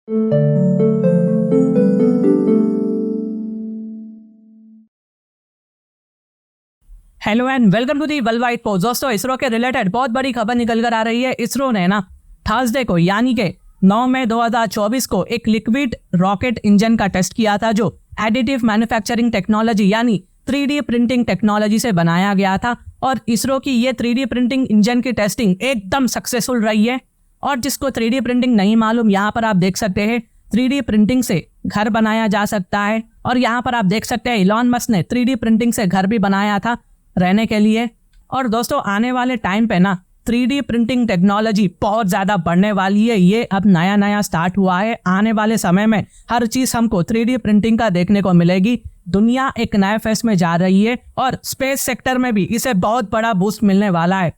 Hello and welcome to the world wide post. दोस्तों, इसरो के related बहुत बड़ी खबर निकल कर आ रही है। इसरो ने ना थर्सडे को यानी कि 9 मई 2024 को एक लिक्विड रॉकेट इंजन का टेस्ट किया था जो एडिटिव मैन्युफैक्चरिंग टेक्नोलॉजी यानी 3D प्रिंटिंग टेक्नोलॉजी से बनाया गया था। और इसरो की ये 3D प्रिंटिंग इंजन की टेस्टिंग एकदम सक्सेसफुल रही है। और जिसको 3D प्रिंटिंग नहीं मालूम, यहाँ पर आप देख सकते हैं 3D प्रिंटिंग से घर बनाया जा सकता है। और यहाँ पर आप देख सकते हैं इलॉन मस्क ने 3D प्रिंटिंग से घर भी बनाया था रहने के लिए। और दोस्तों, आने वाले टाइम पे ना 3D प्रिंटिंग टेक्नोलॉजी बहुत ज़्यादा बढ़ने वाली है। ये अब नया स्टार्ट हुआ है। आने वाले समय में हर चीज़ हमको 3D प्रिंटिंग का देखने को मिलेगी। दुनिया एक नए फेस में जा रही है और स्पेस सेक्टर में भी इसे बहुत बड़ा बूस्ट मिलने वाला है।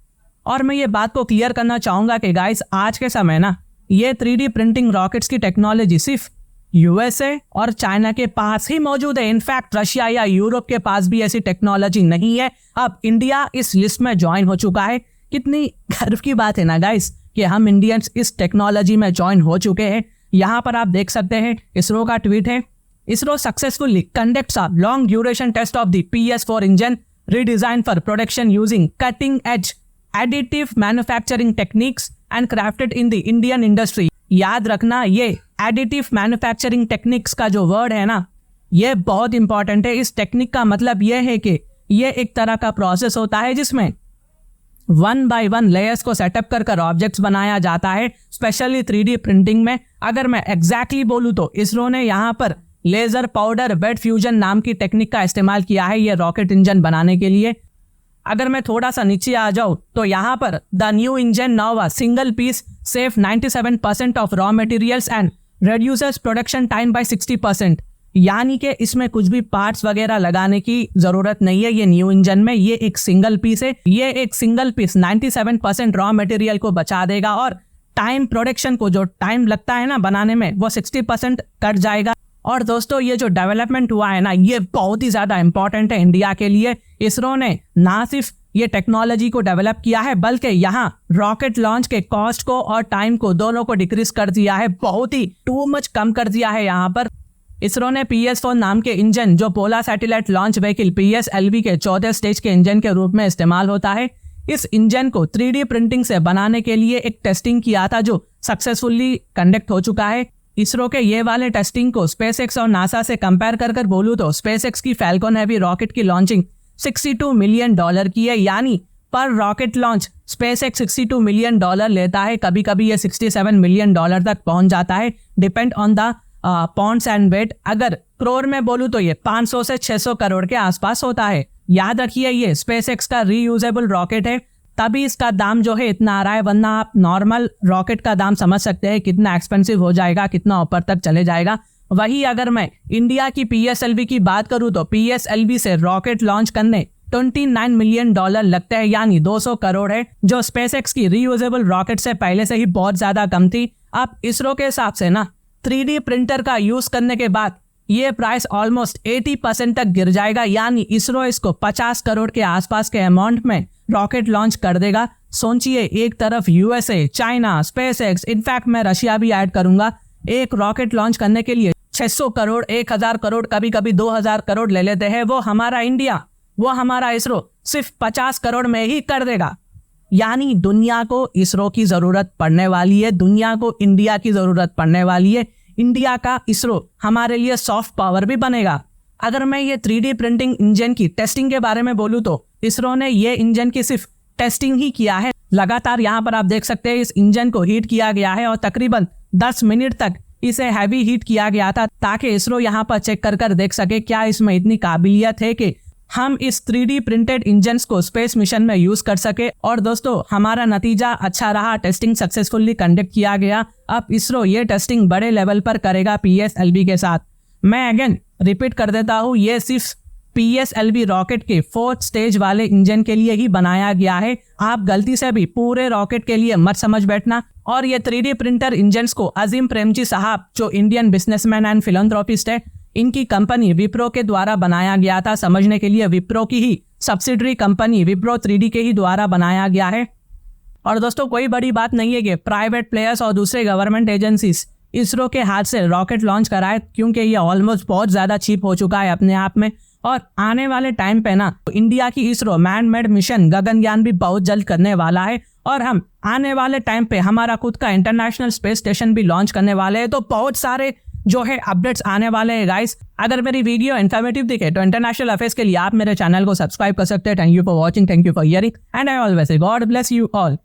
और मैं ये बात को क्लियर करना चाहूँगा कि गाइस, आज के समय ना ये 3D प्रिंटिंग रॉकेट्स की टेक्नोलॉजी सिर्फ यूएसए और चाइना के पास ही मौजूद है। इनफैक्ट रशिया या यूरोप के पास भी ऐसी टेक्नोलॉजी नहीं है। अब इंडिया इस लिस्ट में ज्वाइन हो चुका है। कितनी गर्व की बात है ना गाइस कि हम इंडियंस इस टेक्नोलॉजी में ज्वाइन हो चुके हैं। यहाँ पर आप देख सकते हैं इसरो का ट्वीट है, ISRO successfully conducts a long duration test of the PS4 engine redesign for production using cutting edge additive manufacturing techniques and crafted in the Indian industry. याद रखना, ये एडिटिव मैन्युफैक्चरिंग टेक्निक्स का जो वर्ड है ना, ये बहुत इंपॉर्टेंट है। इस टेक्निक का मतलब ये है कि ये एक तरह का प्रोसेस होता है जिसमें 1 by 1 लेयर्स को सेटअप कर ऑब्जेक्ट्स बनाया जाता है, स्पेशली 3D प्रिंटिंग में। अगर मैं एग्जैक्टली बोलूँ तो इसरो ने यहाँ पर लेजर पाउडर बेड फ्यूजन नाम की टेक्निक का इस्तेमाल किया है ये रॉकेट इंजन बनाने के लिए। अगर मैं थोड़ा सा नीचे आ जाऊँ तो यहाँ पर the new engine now a single piece save 97% of raw materials and reduces production time by 60%। यानी कि इसमें कुछ भी पार्ट्स वगैरह लगाने की जरूरत नहीं है ये न्यू इंजन में। ये एक सिंगल पीस है। ये एक सिंगल पीस 97% रॉ मटेरियल को बचा देगा और टाइम प्रोडक्शन को जो टाइम लगता है ना बनाने में वो 60% कट जाएगा। और दोस्तों, ये जो डेवलपमेंट हुआ है ना, ये बहुत ही ज़्यादा इंपॉर्टेंट है इंडिया के लिए। इसरो ने ना सिर्फ ये टेक्नोलॉजी को डेवलप किया है बल्कि यहाँ रॉकेट लॉन्च के कॉस्ट को और टाइम को दोनों को डिक्रीज कर दिया है, बहुत ही टू मच कम कर दिया है। यहाँ पर इसरो ने PS4 नाम के इंजन जो polar satellite launch vehicle PSLV के 14 स्टेज के इंजन के रूप में इस्तेमाल होता है। इस इंजन को 3D प्रिंटिंग से बनाने के लिए एक टेस्टिंग किया था जो सक्सेसफुली कंडक्ट हो चुका है। इसरो के ये वाले टेस्टिंग को स्पेसएक्स और नासा से कंपेयर कर बोलूँ तो स्पेसएक्स की फैल्कन हैवी रॉकेट की लॉन्चिंग $62 मिलियन की है। यानी पर रॉकेट लॉन्च स्पेसएक्स $62 मिलियन लेता है। कभी कभी ये $67 मिलियन तक पहुंच जाता है, depend on the pounds and wait. अगर करोड़ में बोलूँ तो ये 500 से 600 करोड़ के आसपास होता है। याद रखिए, ये स्पेसएक्स का रीयूजेबल रॉकेट है, तभी इसका दाम जो है इतना आ रहा है, वरना आप नॉर्मल रॉकेट का दाम समझ सकते हैं कितना एक्सपेंसिव हो जाएगा, कितना ऊपर तक चले जाएगा। वही अगर मैं इंडिया की PSLV की बात करूं तो PSLV से रॉकेट लॉन्च करने $29 मिलियन लगते हैं, यानी 200 करोड़ है, जो स्पेसएक्स की रीयूजेबल रॉकेट से पहले से ही बहुत ज्यादा कम थी। अब इसरो के हिसाब से ना 3D प्रिंटर का यूज करने के बाद ये प्राइस ऑलमोस्ट 80% तक गिर जाएगा। यानी इसरो इसको 50 करोड़ के आसपास के अमाउंट में रॉकेट लॉन्च कर देगा। सोचिए, एक तरफ यूएसए, चाइना, स्पेसएक्स, इनफैक्ट मैं रशिया भी ऐड करूंगा, एक रॉकेट लॉन्च करने के लिए 600 करोड़, 1000 करोड़, कभी कभी 2000 करोड़ ले लेते हैं। वो हमारा इंडिया, वो हमारा इसरो सिर्फ 50 करोड़ में ही कर देगा। यानी दुनिया को इसरो की जरूरत पड़ने वाली है, दुनिया को इंडिया की जरूरत पड़ने वाली है। इंडिया का इसरो हमारे लिए सॉफ्ट पावर भी बनेगा। अगर मैं ये 3D प्रिंटिंग इंजन की टेस्टिंग के बारे में बोलूँ तो इसरो ने ये इंजन की सिर्फ टेस्टिंग ही किया है। लगातार यहाँ पर आप देख सकते हैं इस इंजन को हीट किया गया है और तकरीबन 10 मिनट तक इसे हैवी हीट किया गया था, ताकि इसरो यहाँ पर चेक कर देख सके क्या इसमें इतनी काबिलियत है कि हम इस 3D प्रिंटेड इंजन्स को स्पेस मिशन में यूज कर सके। और दोस्तों, हमारा नतीजा अच्छा रहा, टेस्टिंग सक्सेसफुली कंडक्ट किया गया। अब इसरो ये टेस्टिंग बड़े लेवल पर करेगा PSLV के साथ। मैं अगेन रिपीट कर देता हूँ, ये सिर्फ PSLV रॉकेट के 4th स्टेज वाले इंजन के लिए ही बनाया गया है। आप गलती से भी पूरे रॉकेट के लिए मत समझ बैठना। और ये 3D प्रिंटर इंजन्स को अजीम प्रेमजी साहब, जो इंडियन बिजनेसमैन एंड फिलैंथ्रोपिस्ट है, इनकी कंपनी विप्रो के द्वारा बनाया गया था। समझने के लिए विप्रो की ही सब्सिडरी कंपनी विप्रो 3D के ही द्वारा बनाया गया है। और दोस्तों, कोई बड़ी बात नहीं है कि प्राइवेट प्लेयर्स और दूसरे गवर्नमेंट एजेंसीज इसरो के हाथ से रॉकेट लॉन्च कराए, क्योंकि ये ऑलमोस्ट बहुत ज़्यादा चीप हो चुका है अपने आप में। और आने वाले टाइम पे ना इंडिया की ISRO man made mission Gaganyaan भी बहुत जल्द करने वाला है, और हम आने वाले टाइम पे हमारा खुद का इंटरनेशनल स्पेस स्टेशन भी लॉन्च करने वाले हैं। तो बहुत सारे जो है अपडेट्स आने वाले हैं गाइस। अगर मेरी वीडियो इन्फॉर्मेटिव दिखे तो इंटरनेशनल अफेयर्स के लिए आप मेरे चैनल को सब्सक्राइब कर सकते हैं। Thank you for watching, thank you for hearing, and I always say God bless you all.